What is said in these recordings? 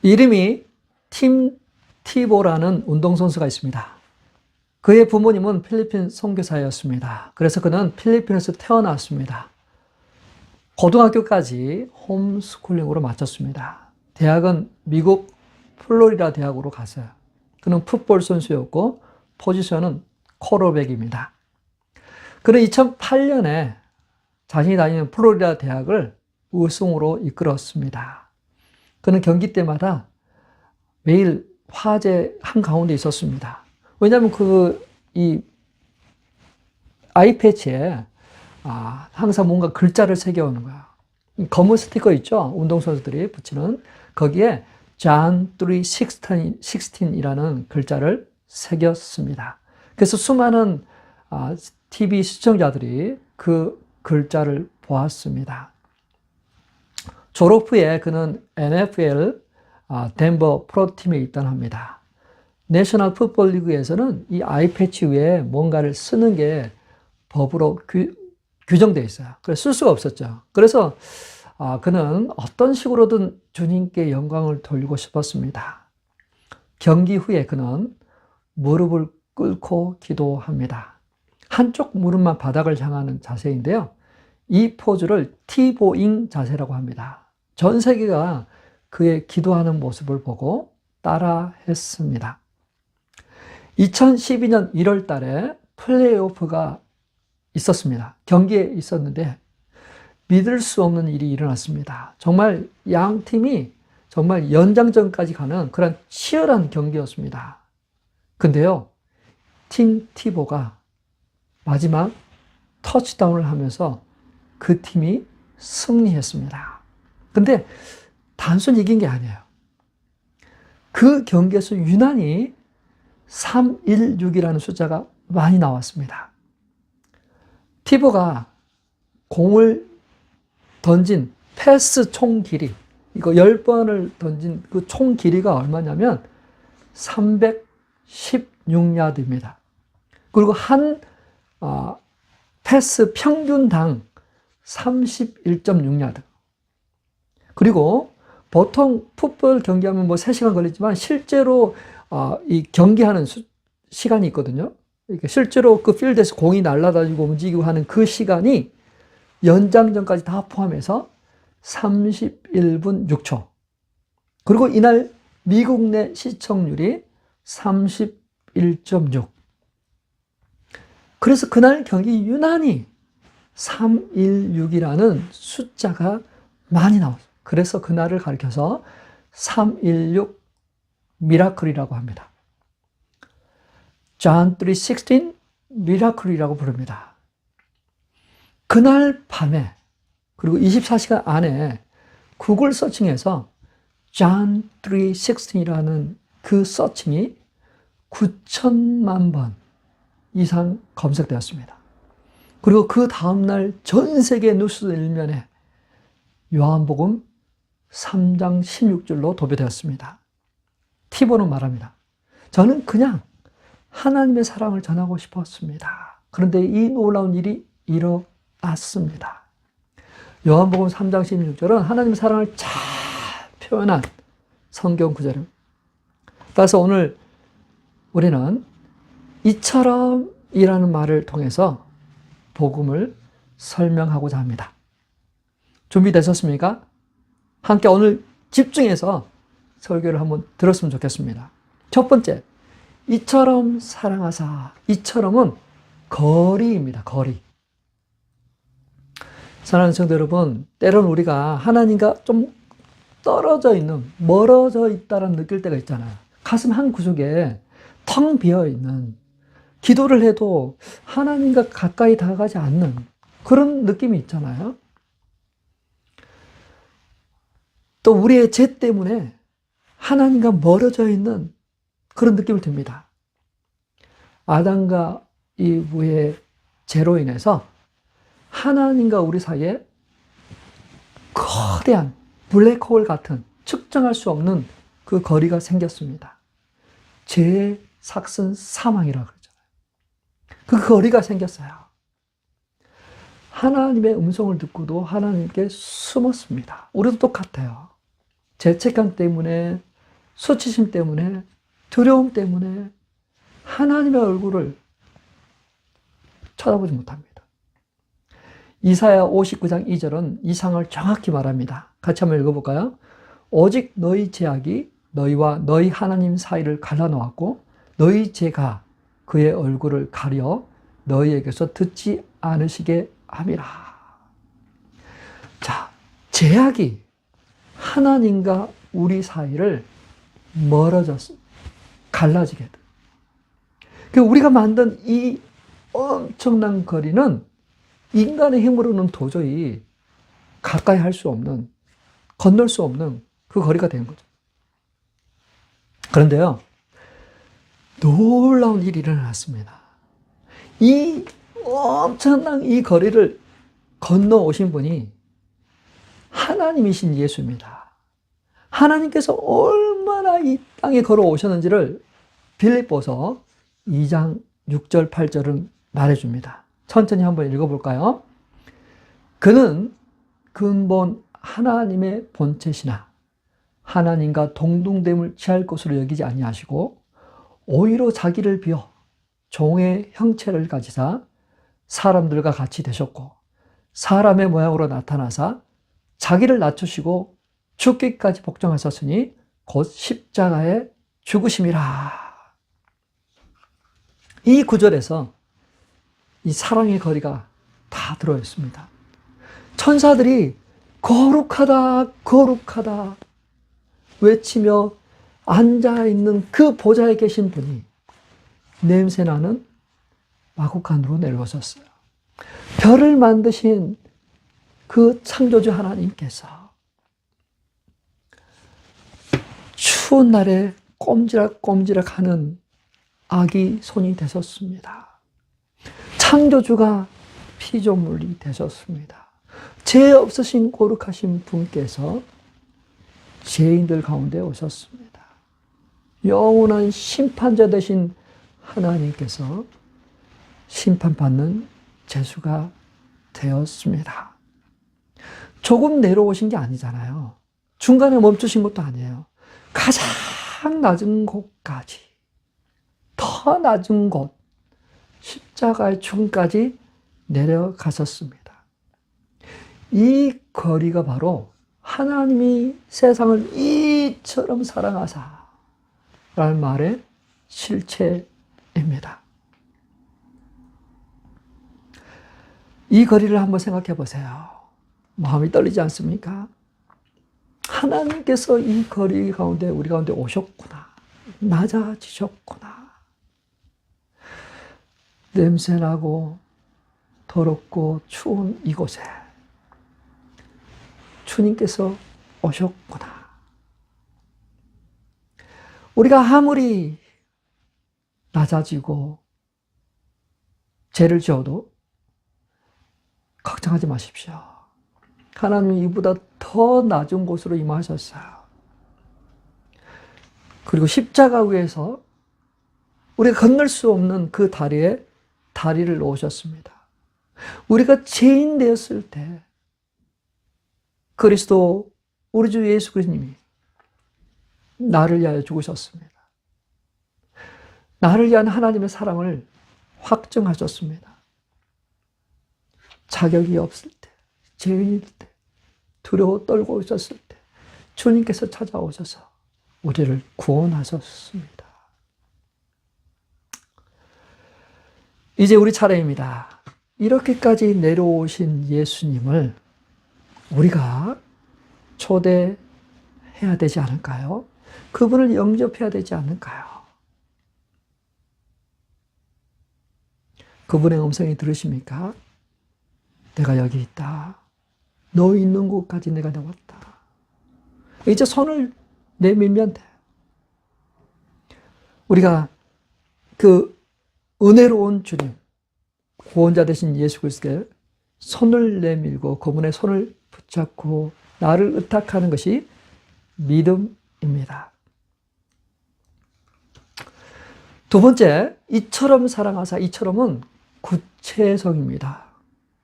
이름이 팀 티보라는 운동선수가 있습니다. 그의 부모님은 필리핀 선교사였습니다. 그래서 그는 필리핀에서 태어났습니다. 고등학교까지 홈스쿨링으로 마쳤습니다. 대학은 미국 플로리다 대학으로 갔어요. 그는 풋볼 선수였고 포지션은 쿼터백입니다. 그는 2008년에 자신이 다니는 플로리다 대학을 우승으로 이끌었습니다. 그는 경기 때마다 매일 화제 한가운데 있었습니다. 왜냐하면 이 아이패치에 항상 뭔가 글자를 새겨오는 거야. 검은 스티커 있죠? 운동선수들이 붙이는. 거기에 John 3:16이라는 글자를 새겼습니다. 그래서 수많은 TV 시청자들이 그 글자를 보았습니다. 졸업 후에 그는 NFL 덴버 프로팀에 입단합니다. 내셔널 풋볼 리그에서는 이 아이패치 위에 뭔가를 쓰는 게 법으로 규정되어 있어요. 그래서 쓸 수가 없었죠. 그래서 그는 어떤 식으로든 주님께 영광을 돌리고 싶었습니다. 경기 후에 그는 무릎을 꿇고 기도합니다. 한쪽 무릎만 바닥을 향하는 자세인데요. 이 포즈를 티보잉 자세라고 합니다. 전 세계가 그의 기도하는 모습을 보고 따라 했습니다. 2012년 1월 달에 플레이오프가 있었습니다. 경기에 있었는데 믿을 수 없는 일이 일어났습니다. 정말 양 팀이 정말 연장전까지 가는 그런 치열한 경기였습니다. 근데요, 팀 티보가 마지막 터치다운을 하면서 그 팀이 승리했습니다. 근데 단순히 이긴 게 아니에요. 그 경기에서 유난히 316이라는 숫자가 많이 나왔습니다. 티보가 공을 던진 패스 총 길이, 이거 10번을 던진 그 총 길이가 얼마냐면 316야드입니다. 그리고 한 패스 평균당 31.6야드. 그리고 보통 풋볼 경기하면 뭐 3시간 걸리지만 실제로 이 경기하는 시간이 있거든요. 실제로 그 필드에서 공이 날아다니고 움직이고 하는 그 시간이 연장전까지 다 포함해서 31분 6초. 그리고 이날 미국 내 시청률이 31.6. 그래서 그날 경기 유난히 316이라는 숫자가 많이 나왔어요. 그래서 그날을 가리켜서 316 미라클이라고 합니다. John 3:16 미라클이라고 부릅니다. 그날 밤에 그리고 24시간 안에 구글 서칭에서 John 3:16이라는 그 서칭이 9천만 번 이상 검색되었습니다. 그리고 그 다음날 전 세계 뉴스 일면에 요한복음 3장 16절로 도배되었습니다. 티보는 말합니다. 저는 그냥 하나님의 사랑을 전하고 싶었습니다. 그런데 이 놀라운 일이 일어났습니다. 요한복음 3장 16절은 하나님의 사랑을 잘 표현한 성경 구절입니다. 따라서 오늘 우리는 이처럼 이라는 말을 통해서 복음을 설명하고자 합니다. 준비되셨습니까? 함께 오늘 집중해서 설교를 한번 들었으면 좋겠습니다. 첫 번째, 이처럼 사랑하사. 이처럼은 거리입니다. 거리. 사랑하는 성도 여러분, 때로는 우리가 하나님과 좀 떨어져 있는, 멀어져 있다는 느낄 때가 있잖아요. 가슴 한 구석에 텅 비어 있는, 기도를 해도 하나님과 가까이 다가가지 않는 그런 느낌이 있잖아요. 또 우리의 죄 때문에 하나님과 멀어져 있는 그런 느낌을 듭니다. 아담과 이브의 죄로 인해서 하나님과 우리 사이에 거대한 블랙홀 같은 측정할 수 없는 그 거리가 생겼습니다. 죄의 삭슨 사망이라고 그러잖아요. 그 거리가 생겼어요. 하나님의 음성을 듣고도 하나님께 숨었습니다. 우리도 똑같아요. 죄책감 때문에 수치심 때문에, 두려움 때문에 하나님의 얼굴을 쳐다보지 못합니다. 이사야 59장 2절은 이 상을 정확히 말합니다. 같이 한번 읽어볼까요? 오직 너희 죄악이 너희와 너희 하나님 사이를 갈라놓았고 너희 죄가 그의 얼굴을 가려 너희에게서 듣지 않으시게 함이라. 자, 죄악이 하나님과 우리 사이를 갈라지게 돼. 우리가 만든 이 엄청난 거리는 인간의 힘으로는 도저히 가까이 할 수 없는, 건널 수 없는 그 거리가 된 거죠. 그런데요, 놀라운 일이 일어났습니다. 이 엄청난 이 거리를 건너오신 분이 하나님이신 예수입니다. 하나님께서 얼마나 이 땅에 걸어오셨는지를 빌립보서 2장 6절 8절은 말해줍니다. 천천히 한번 읽어볼까요? 그는 근본 하나님의 본체시나 하나님과 동등됨을 취할 것으로 여기지 아니하시고 오히려 자기를 비워 종의 형체를 가지사 사람들과 같이 되셨고 사람의 모양으로 나타나사 자기를 낮추시고 죽기까지 복종하셨으니 곧 십자가에 죽으심이라. 이 구절에서 이 사랑의 거리가 다 들어있습니다. 천사들이 거룩하다, 거룩하다 외치며 앉아있는 그 보좌에 계신 분이 냄새나는 마구간으로 내려오셨어요. 별을 만드신 그 창조주 하나님께서 추운 날에 꼼지락꼼지락 하는 아기 손이 되셨습니다. 창조주가 피조물이 되셨습니다. 죄 없으신 거룩하신 분께서 죄인들 가운데 오셨습니다. 영원한 심판자 되신 하나님께서 심판받는 죄수가 되었습니다. 조금 내려오신 게 아니잖아요. 중간에 멈추신 것도 아니에요. 가장 낮은 곳까지, 더 낮은 곳, 십자가의 죽음까지 내려가셨습니다. 이 거리가 바로 하나님이 세상을 이처럼 사랑하사 라는 말의 실체입니다. 이 거리를 한번 생각해 보세요. 마음이 떨리지 않습니까? 하나님께서 이 거리 가운데, 우리 가운데 오셨구나. 낮아지셨구나. 냄새나고 더럽고 추운 이곳에 주님께서 오셨구나. 우리가 아무리 낮아지고 죄를 지어도 걱정하지 마십시오. 하나님이 이보다 더 낮은 곳으로 임하셨어요. 그리고 십자가 위에서 우리가 건널 수 없는 그 다리에 다리를 놓으셨습니다. 우리가 죄인 되었을 때 그리스도, 우리 주 예수 그리스도님이 나를 위하여 죽으셨습니다. 나를 위한 하나님의 사랑을 확증하셨습니다. 자격이 없을 때, 죄인일 때, 두려워 떨고 있었을 때 주님께서 찾아오셔서 우리를 구원하셨습니다. 이제 우리 차례입니다. 이렇게까지 내려오신 예수님을 우리가 초대해야 되지 않을까요? 그분을 영접해야 되지 않을까요? 그분의 음성이 들으십니까? 내가 여기 있다. 너 있는 곳까지 내가 나왔다. 이제 손을 내밀면 돼. 우리가 그 은혜로운 주님, 구원자 되신 예수 그리스도께 손을 내밀고 그분의 손을 붙잡고 나를 의탁하는 것이 믿음입니다. 두 번째, 이처럼 사랑하사. 이처럼은 구체성입니다.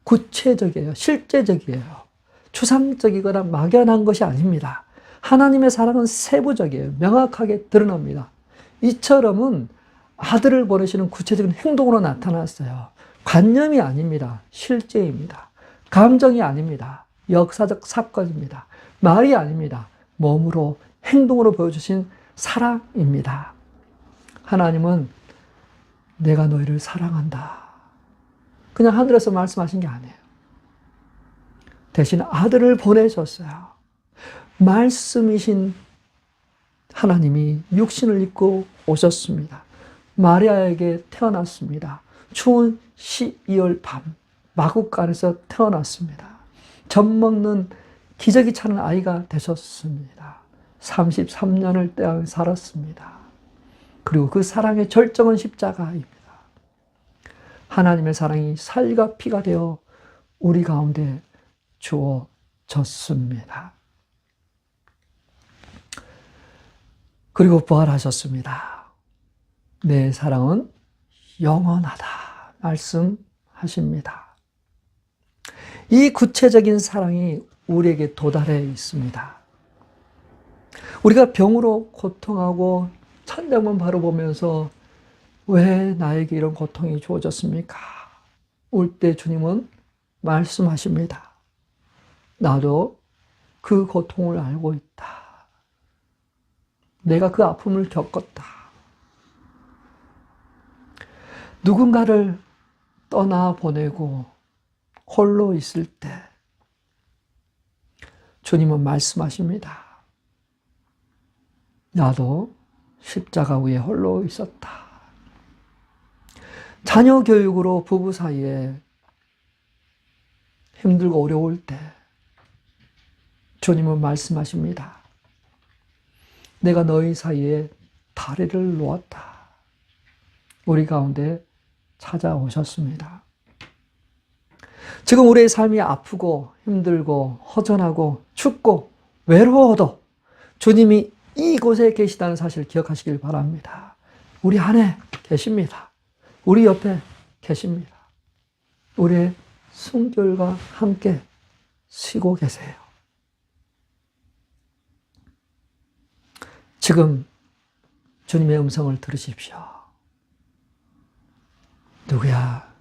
구체적이에요. 실제적이에요. 추상적이거나 막연한 것이 아닙니다. 하나님의 사랑은 세부적이에요. 명확하게 드러납니다. 이처럼은 아들을 보내시는 구체적인 행동으로 나타났어요. 관념이 아닙니다. 실제입니다. 감정이 아닙니다. 역사적 사건입니다. 말이 아닙니다. 몸으로, 행동으로 보여주신 사랑입니다. 하나님은 내가 너희를 사랑한다. 그냥 하늘에서 말씀하신 게 아니에요. 대신 아들을 보내셨어요. 말씀이신 하나님이 육신을 입고 오셨습니다. 마리아에게 태어났습니다. 추운 12월 밤 마국간에서 태어났습니다. 젖 먹는 기저귀 차는 아이가 되셨습니다. 33년을 땅에 살았습니다. 그리고 그 사랑의 절정은 십자가입니다. 하나님의 사랑이 살과 피가 되어 우리 가운데 주어졌습니다. 그리고 부활하셨습니다. 내 사랑은 영원하다 말씀하십니다. 이 구체적인 사랑이 우리에게 도달해 있습니다. 우리가 병으로 고통하고 천장만 바라보면서 왜 나에게 이런 고통이 주어졌습니까? 올 때 주님은 말씀하십니다. 나도 그 고통을 알고 있다. 내가 그 아픔을 겪었다. 누군가를 떠나보내고 홀로 있을 때 주님은 말씀하십니다. 나도 십자가 위에 홀로 있었다. 자녀 교육으로 부부 사이에 힘들고 어려울 때 주님은 말씀하십니다. 내가 너희 사이에 다리를 놓았다. 우리 가운데 찾아오셨습니다. 지금 우리의 삶이 아프고 힘들고 허전하고 춥고 외로워도 주님이 이곳에 계시다는 사실을 기억하시길 바랍니다. 우리 안에 계십니다. 우리 옆에 계십니다. 우리의 숨결과 함께 쉬고 계세요. 지금 주님의 음성을 들으십시오. 누구야?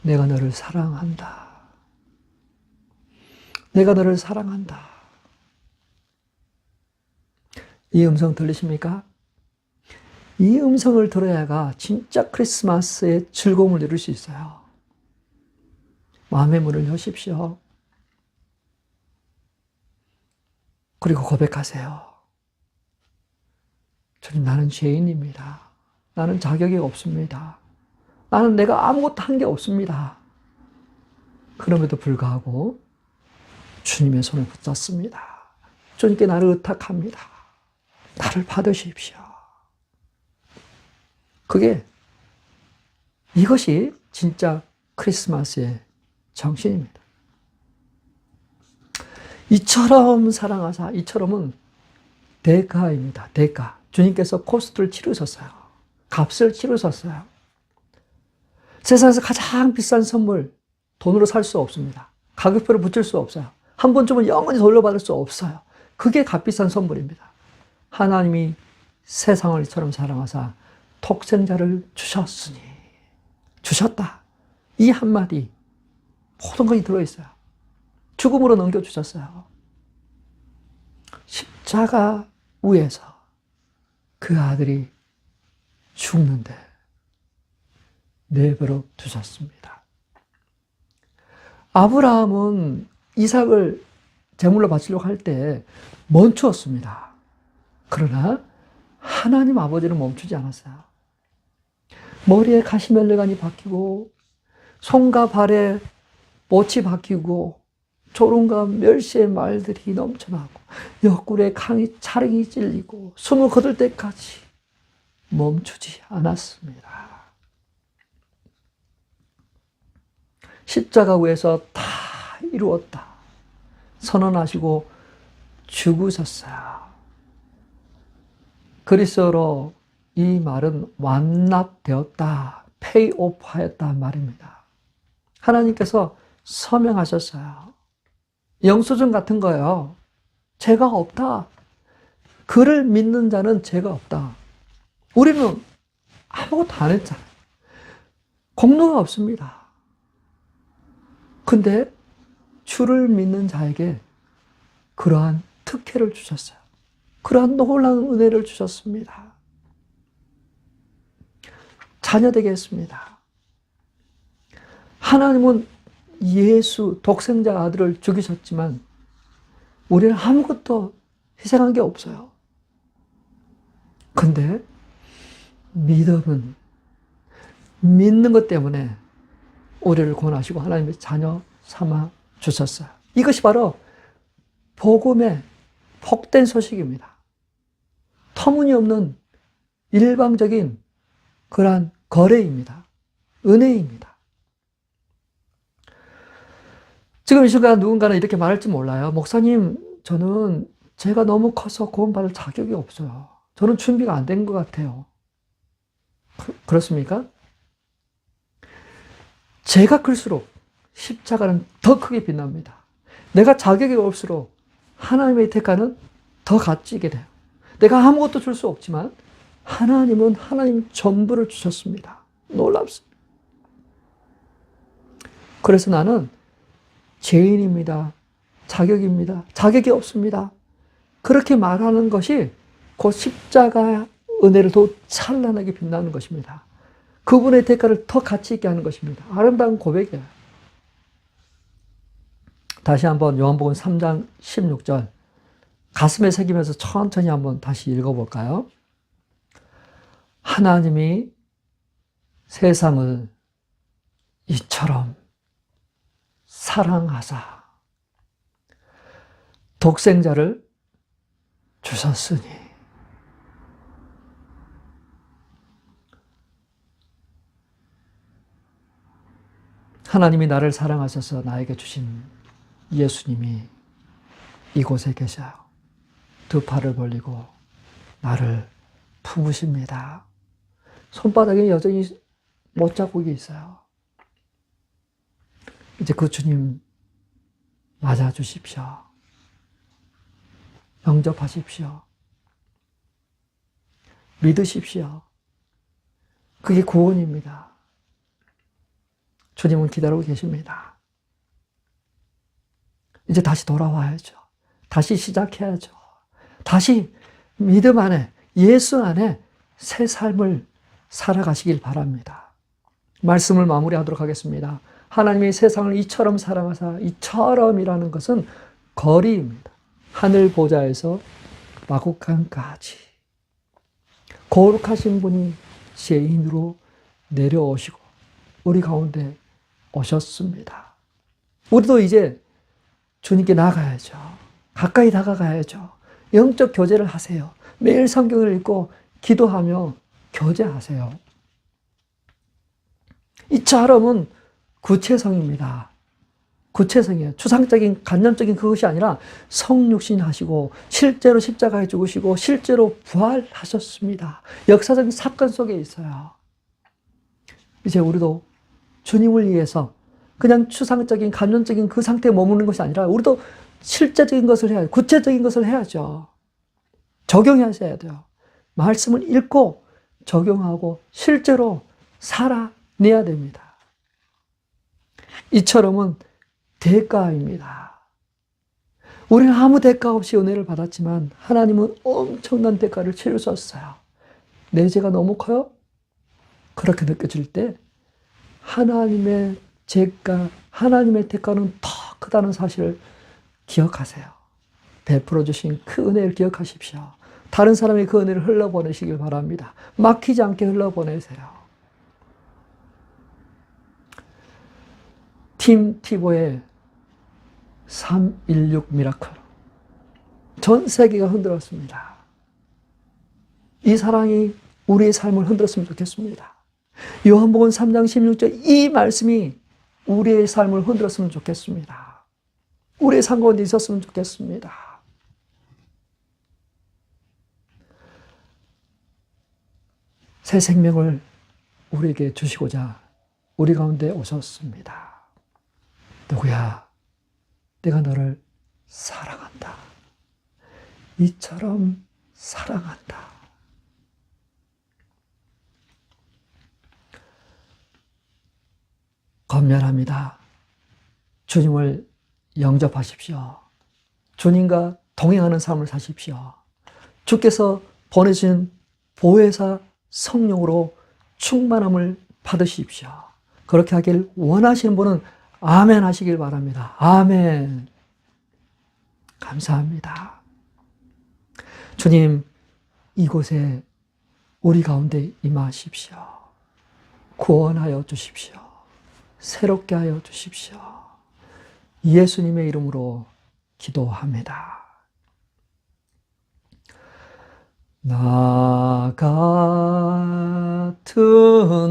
내가 너를 사랑한다. 내가 너를 사랑한다. 이 음성 들리십니까? 이 음성을 들어야가 진짜 크리스마스의 즐거움을 누릴 수 있어요. 마음의 문을 여십시오. 그리고 고백하세요. 주님, 나는 죄인입니다. 나는 자격이 없습니다. 나는 내가 아무것도 한 게 없습니다. 그럼에도 불구하고 주님의 손을 붙잡습니다. 주님께 나를 의탁합니다. 나를 받으십시오. 이것이 진짜 크리스마스의 정신입니다. 이처럼 사랑하사, 이처럼은 대가입니다. 대가. 주님께서 코스트를 치르셨어요. 값을 치르셨어요. 세상에서 가장 비싼 선물, 돈으로 살 수 없습니다. 가격표를 붙일 수 없어요. 한 번쯤은 영원히 돌려받을 수 없어요. 그게 값비싼 선물입니다. 하나님이 세상을 이처럼 사랑하사 독생자를 주셨으니, 주셨다. 이 한마디, 모든 것이 들어있어요. 죽음으로 넘겨주셨어요. 십자가 위에서 그 아들이 죽는데 내버려 두셨습니다. 아브라함은 이삭을 제물로 바치려고 할 때 멈추었습니다. 그러나 하나님 아버지는 멈추지 않았어요. 머리에 가시멜레간이 박히고 손과 발에 못이 박히고 조롱과 멸시의 말들이 넘쳐나고 옆구리에 찰흙이 찔리고 숨을 거둘 때까지 멈추지 않았습니다. 십자가 위에서 다 이루었다 선언하시고 죽으셨어요. 그리스어로 이 말은 완납되었다, 페이오프하였다 말입니다. 하나님께서 서명하셨어요. 영수증 같은 거예요. 죄가 없다. 그를 믿는 자는 죄가 없다. 우리는 아무것도 안 했잖아요. 공로가 없습니다. 근데 주를 믿는 자에게 그러한 특혜를 주셨어요. 그러한 놀라운 은혜를 주셨습니다. 자녀 되게 했습니다. 하나님은 예수 독생자 아들을 죽이셨지만 우리는 아무것도 희생한 게 없어요. 근데 믿음은 믿는 것 때문에 우리를 구원하시고 하나님의 자녀 삼아 주셨어요. 이것이 바로 복음의 복된 소식입니다. 터무니없는 일방적인 그러한 거래입니다. 은혜입니다. 지금 이 순간 누군가는 이렇게 말할지 몰라요. 목사님, 저는 제가 너무 커서 구원받을 자격이 없어요. 저는 준비가 안 된 것 같아요. 그렇습니까? 죄가 클수록 십자가는 더 크게 빛납니다. 내가 자격이 없을수록 하나님의 대가는 더 값지게 돼요. 내가 아무것도 줄 수 없지만 하나님은 하나님 전부를 주셨습니다. 놀랍습니다. 그래서 나는 죄인입니다. 자격이 없습니다. 그렇게 말하는 것이 곧 십자가 은혜를 더 찬란하게 빛나는 것입니다. 그분의 대가를 더 가치 있게 하는 것입니다. 아름다운 고백이에요. 다시 한번 요한복음 3장 16절 가슴에 새기면서 천천히 한번 다시 읽어볼까요? 하나님이 세상을 이처럼 사랑하사 독생자를 주셨으니 하나님이 나를 사랑하셔서 나에게 주신 예수님이 이곳에 계셔요. 두 팔을 벌리고 나를 품으십니다. 손바닥에 여전히 못자국이 있어요. 이제 그 주님 맞아주십시오. 영접하십시오. 믿으십시오. 그게 구원입니다. 주님은 기다리고 계십니다. 이제 다시 돌아와야죠. 다시 시작해야죠. 다시 믿음 안에, 예수 안에 새 삶을 살아가시길 바랍니다. 말씀을 마무리하도록 하겠습니다. 하나님이 세상을 이처럼 사랑하사, 이처럼이라는 것은 거리입니다. 하늘 보좌에서 마국간까지 거룩하신 분이 죄인으로 내려오시고 우리 가운데 오셨습니다. 우리도 이제 주님께 나가야죠. 가까이 다가가야죠. 영적 교제를 하세요. 매일 성경을 읽고 기도하며 교제하세요. 이처럼은 구체성입니다. 구체성이에요. 추상적인 관념적인 그것이 아니라 성육신 하시고 실제로 십자가에 죽으시고 실제로 부활하셨습니다. 역사적인 사건 속에 있어요. 이제 우리도 주님을 위해서 그냥 추상적인 관념적인 그 상태에 머무는 것이 아니라 우리도 실제적인 것을 해야, 구체적인 것을 해야죠. 적용하셔야 돼요. 말씀을 읽고 적용하고 실제로 살아내야 됩니다. 이처럼은 대가입니다. 우리는 아무 대가 없이 은혜를 받았지만 하나님은 엄청난 대가를 치르셨어요. 내 죄가 너무 커요? 그렇게 느껴질 때 하나님의 죄가, 하나님의 대가는 더 크다는 사실을 기억하세요. 베풀어 주신 그 은혜를 기억하십시오. 다른 사람이 그 은혜를 흘러보내시길 바랍니다. 막히지 않게 흘러보내세요. 팀 티보의 316 미라클. 전 세계가 흔들었습니다. 이 사랑이 우리의 삶을 흔들었으면 좋겠습니다. 요한복음 3장 16절 이 말씀이 우리의 삶을 흔들었으면 좋겠습니다. 우리의 삶 가운데 있었으면 좋겠습니다. 새 생명을 우리에게 주시고자 우리 가운데 오셨습니다. 누구야? 내가 너를 사랑한다. 이처럼 사랑한다. 건면합니다. 주님을 영접하십시오. 주님과 동행하는 삶을 사십시오. 주께서 보내주신 보혜사 성령으로 충만함을 받으십시오. 그렇게 하길 원하시는 분은 아멘 하시길 바랍니다. 아멘. 감사합니다. 주님, 이곳에 우리 가운데 임하십시오. 구원하여 주십시오. 새롭게 하여 주십시오. 예수님의 이름으로 기도합니다. 나 같은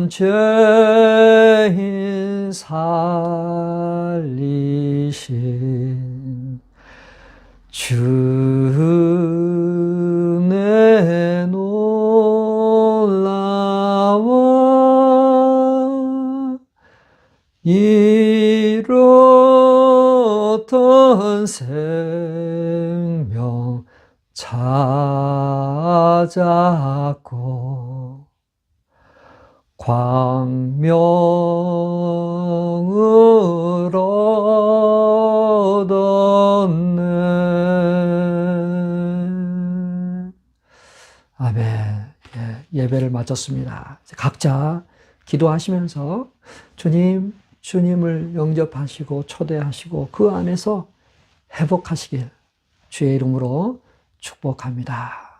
죄인 살리신 주의 놀라워 이루던 생명 찾았고 광명을 얻었네. 아멘. 예배를 마쳤습니다. 각자 기도하시면서 주님을 영접하시고 초대하시고 그 안에서 회복하시길 주의 이름으로 축복합니다.